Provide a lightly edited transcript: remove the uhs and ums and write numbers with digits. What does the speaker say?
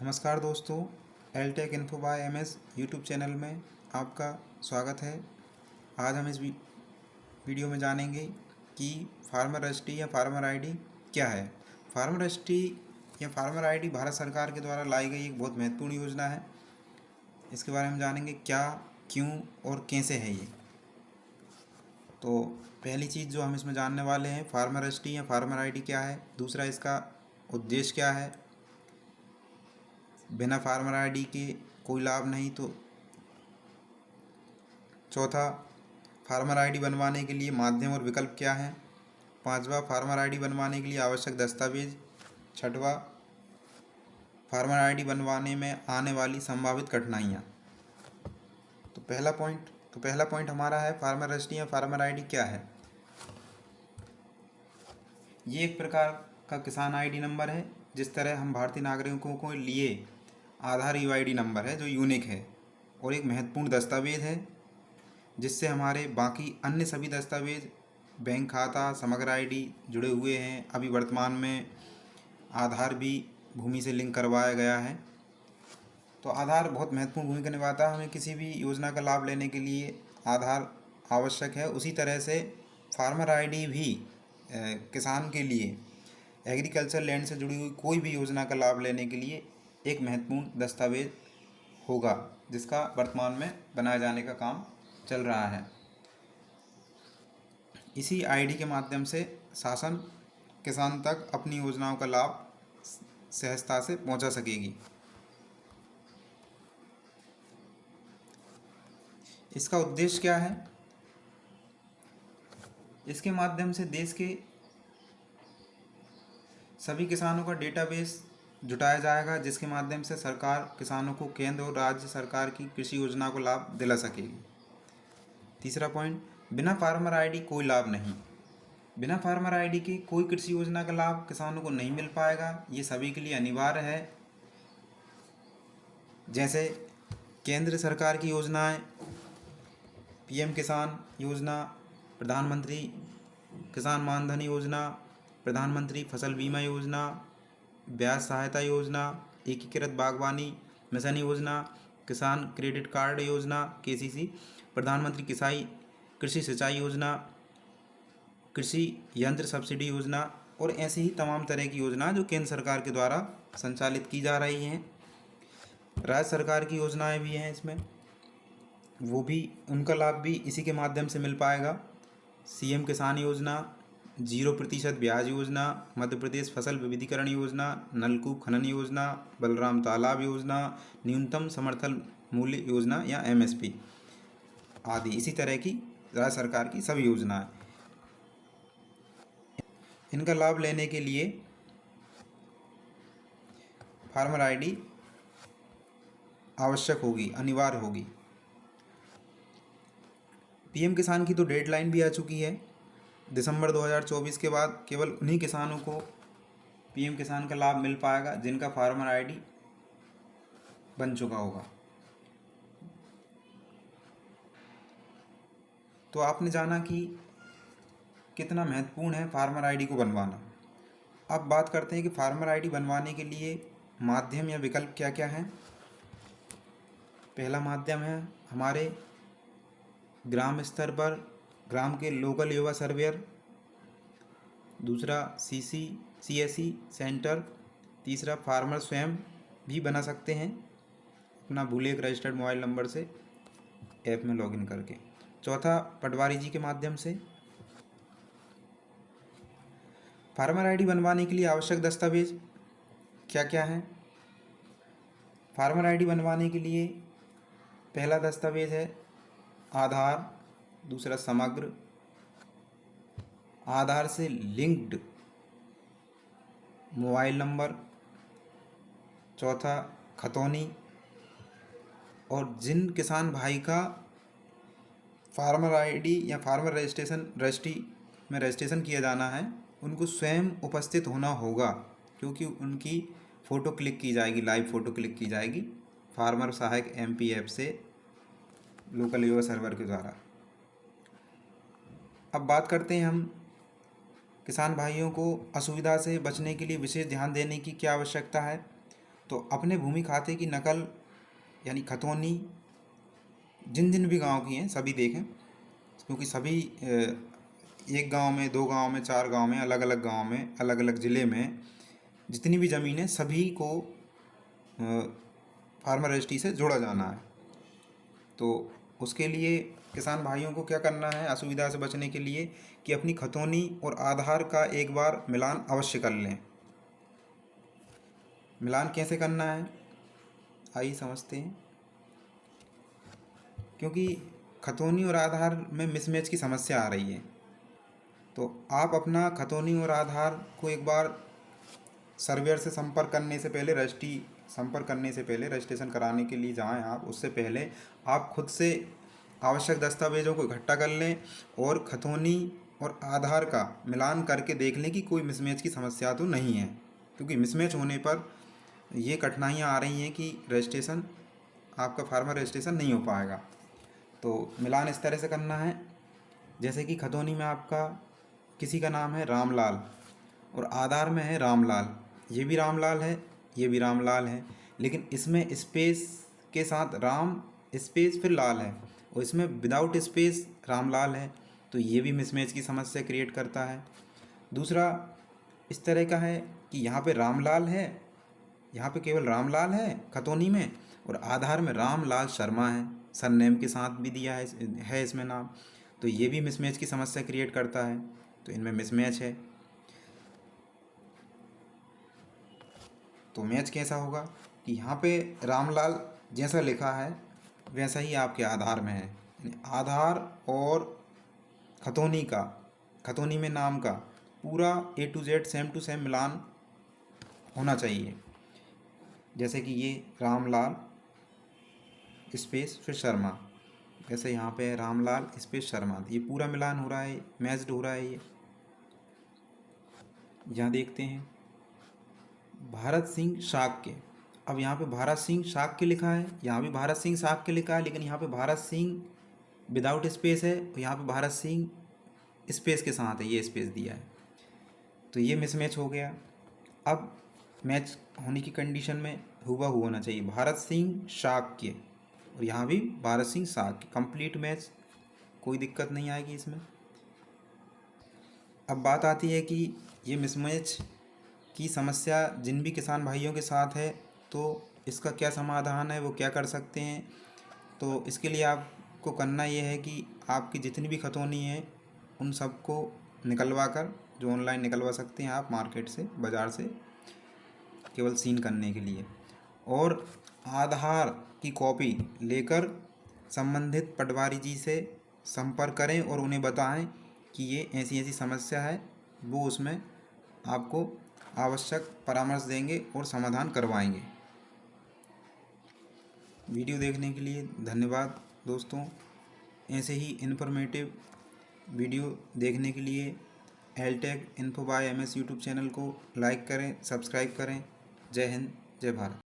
नमस्कार दोस्तों, Eltech info by MS YouTube channel में आपका स्वागत है। आज हम इस वीडियो में जानेंगे कि फार्मर रजिस्ट्री या फार्मर आईडी क्या है। फार्मर रजिस्ट्री या फार्मर आईडी भारत सरकार के द्वारा लाई गई एक बहुत महत्वपूर्ण योजना है। इसके बारे में जानेंगे क्या, क्यों और कैसे है ये। तो पहली चीज़ जो हम इसमें जानने वाले हैं, फार्मर रजिस्ट्री या फार्मर आईडी क्या है। दूसरा, इसका उद्देश्य क्या है। बिना फार्मर आईडी के कोई लाभ नहीं। तो चौथा, फार्मर आईडी बनवाने के लिए माध्यम और विकल्प क्या हैं। पांचवा, फार्मर आईडी बनवाने के लिए आवश्यक दस्तावेज। छठवा, फार्मर आईडी बनवाने में आने वाली संभावित कठिनाइयाँ। तो पहला पॉइंट हमारा है फार्मर रजिस्ट्री या फार्मर आईडी क्या है। ये एक प्रकार का किसान आईडी नंबर है। जिस तरह हम भारतीय नागरिकों को लिए आधार यूआईडी नंबर है जो यूनिक है और एक महत्वपूर्ण दस्तावेज है, जिससे हमारे बाकी अन्य सभी दस्तावेज, बैंक खाता, समग्र आईडी जुड़े हुए हैं। अभी वर्तमान में आधार भी भूमि से लिंक करवाया गया है। तो आधार बहुत महत्वपूर्ण भूमिका निभाता है। हमें किसी भी योजना का लाभ लेने के लिए आधार आवश्यक है। उसी तरह से फार्मर आईडी भी किसान के लिए एग्रीकल्चर लैंड से जुड़ी हुई कोई भी योजना का लाभ लेने के लिए एक महत्वपूर्ण दस्तावेज होगा, जिसका वर्तमान में बनाए जाने का काम चल रहा है। इसी आईडी के माध्यम से शासन किसान तक अपनी योजनाओं का लाभ सहजता से पहुंचा सकेगी। इसका उद्देश्य क्या है। इसके माध्यम से देश के सभी किसानों का डेटाबेस जुटाया जाएगा, जिसके माध्यम से सरकार किसानों को केंद्र और राज्य सरकार की कृषि योजना को लाभ दिला सकेगी। तीसरा पॉइंट, बिना फार्मर आईडी कोई लाभ नहीं। बिना फार्मर आईडी के कोई कृषि योजना का लाभ किसानों को नहीं मिल पाएगा। ये सभी के लिए अनिवार्य है। जैसे केंद्र सरकार की योजनाएं, पीएम किसान योजना, प्रधानमंत्री किसान मानधन योजना, प्रधानमंत्री फसल बीमा योजना, ब्याज सहायता योजना, एकीकृत बागवानी मिशन योजना, किसान क्रेडिट कार्ड योजना केसीसी, प्रधानमंत्री कृषि सिंचाई योजना, कृषि यंत्र सब्सिडी योजना और ऐसे ही तमाम तरह की योजना जो केंद्र सरकार के द्वारा संचालित की जा रही हैं। राज्य सरकार की योजनाएं भी हैं इसमें, वो भी, उनका लाभ भी इसी के माध्यम से मिल पाएगा। सीएम किसान योजना, 0% ब्याज योजना, मध्य प्रदेश फसल विविधीकरण योजना, नलकूप खनन योजना, बलराम तालाब योजना, न्यूनतम समर्थन मूल्य योजना या एमएसपी आदि इसी तरह की राज्य सरकार की सभी योजनाएं। इनका लाभ लेने के लिए फार्मर आईडी आवश्यक होगी, अनिवार्य होगी। पीएम किसान की तो डेडलाइन भी आ चुकी है। दिसंबर 2024 के बाद केवल उन्हीं किसानों को पीएम किसान का लाभ मिल पाएगा जिनका फार्मर आईडी बन चुका होगा। तो आपने जाना कि कितना महत्वपूर्ण है फार्मर आईडी को बनवाना। अब बात करते हैं कि फार्मर आईडी बनवाने के लिए माध्यम या विकल्प क्या क्या हैं। पहला माध्यम है हमारे ग्राम स्तर पर ग्राम के लोकल युवा सर्वेयर। दूसरा, सीएससी सेंटर। तीसरा, फार्मर स्वयं भी बना सकते हैं अपना भूले एक रजिस्टर्ड मोबाइल नंबर से ऐप में लॉगिन करके। चौथा, पटवारी जी के माध्यम से। फार्मर आईडी बनवाने के लिए आवश्यक दस्तावेज क्या क्या हैं। फार्मर आईडी बनवाने के लिए पहला दस्तावेज है आधार। दूसरा, समग्र आधार से लिंक्ड मोबाइल नंबर। चौथा, खतौनी। और जिन किसान भाई का फार्मर आईडी या फार्मर रजिस्ट्री में रजिस्ट्रेशन किया जाना है, उनको स्वयं उपस्थित होना होगा, क्योंकि उनकी फ़ोटो क्लिक की जाएगी, लाइव फ़ोटो क्लिक की जाएगी फार्मर सहायक एमपी ऐप से लोकल युवा सर्वर के द्वारा। अब बात करते हैं हम किसान भाइयों को असुविधा से बचने के लिए विशेष ध्यान देने की क्या आवश्यकता है। तो अपने भूमि खाते की नकल यानी खतौनी जिन जिन भी गांव की हैं सभी देखें, क्योंकि सभी एक गांव में, दो गांव में, चार गांव में, अलग अलग गांव में, अलग अलग ज़िले में जितनी भी ज़मीन है सभी को फार्मर रजिस्ट्री से जोड़ा जाना है। तो उसके लिए किसान भाइयों को क्या करना है असुविधा से बचने के लिए, कि अपनी खतौनी और आधार का एक बार मिलान अवश्य कर लें। मिलान कैसे करना है आइए समझते हैं। क्योंकि खतौनी और आधार में मिसमैच की समस्या आ रही है, तो आप अपना खतौनी और आधार को एक बार सर्वेयर से संपर्क करने से पहले, रजिस्ट्रेशन कराने के लिए जाएं आप, उससे पहले आप खुद से आवश्यक दस्तावेज़ों को इकट्ठा कर लें और खतौनी और आधार का मिलान करके देख लें कि कोई मिसमैच की समस्या तो नहीं है। क्योंकि मिसमैच होने पर ये कठिनाइयाँ आ रही हैं कि रजिस्ट्रेशन, आपका फार्मर रजिस्ट्रेशन नहीं हो पाएगा। तो मिलान इस तरह से करना है, जैसे कि खतौनी में आपका किसी का नाम है रामलाल और आधार में है रामलाल, ये भी रामलाल है, ये भी रामलाल है, लेकिन इसमें स्पेस के साथ राम स्पेस फिर लाल है, और इसमें विदाउट स्पेस रामलाल है, तो ये भी मिसमैच की समस्या क्रिएट करता है। दूसरा इस तरह का है कि यहाँ पे रामलाल है, यहाँ पे केवल रामलाल है खतौनी में, और आधार में रामलाल शर्मा है, सरनेम के साथ भी दिया है इसमें नाम, तो ये भी मिसमैच की समस्या क्रिएट करता है। तो इनमें मिसमैच है। तो मैच कैसा होगा कि यहाँ पे रामलाल जैसा लिखा है वैसा ही आपके आधार में है, आधार और खतौनी में नाम का पूरा A to Z same to same मिलान होना चाहिए। जैसे कि ये रामलाल स्पेस फिर शर्मा, जैसे यहाँ पे रामलाल स्पेस शर्मा, ये पूरा मिलान हो रहा है, मैच्ड हो रहा है। ये यहाँ देखते हैं भारत सिंह शाक्य, अब यहाँ पे भारत सिंह शाक्य लिखा है, यहाँ भी भारत सिंह शाक्य लिखा है, लेकिन यहाँ पे भारत सिंह विदाउट स्पेस है, और यहाँ पे भारत सिंह स्पेस के साथ है, ये स्पेस दिया है, तो ये मिसमैच हो गया। अब मैच होने की कंडीशन में हुबहू होना चाहिए भारत सिंह शाक्य, और यहाँ भी भारत सिंह शाक्य, कंप्लीट मैच, कोई दिक्कत नहीं आएगी इसमें। अब बात आती है कि ये मिसमैच की समस्या जिन भी किसान भाइयों के साथ है, तो इसका क्या समाधान है, वो क्या कर सकते हैं। तो इसके लिए आपको करना ये है कि आपकी जितनी भी खतौनी है उन सबको निकलवा कर, जो ऑनलाइन निकलवा सकते हैं आप मार्केट से, बाज़ार से, केवल सीन करने के लिए, और आधार की कॉपी लेकर संबंधित पटवारी जी से संपर्क करें और उन्हें बताएं कि ये ऐसी ऐसी समस्या है, वो उसमें आपको आवश्यक परामर्श देंगे और समाधान करवाएंगे। वीडियो देखने के लिए धन्यवाद दोस्तों। ऐसे ही इन्फॉर्मेटिव वीडियो देखने के लिए Eltech info by MS YouTube channel को लाइक करें, सब्सक्राइब करें। जय हिंद, जय भारत।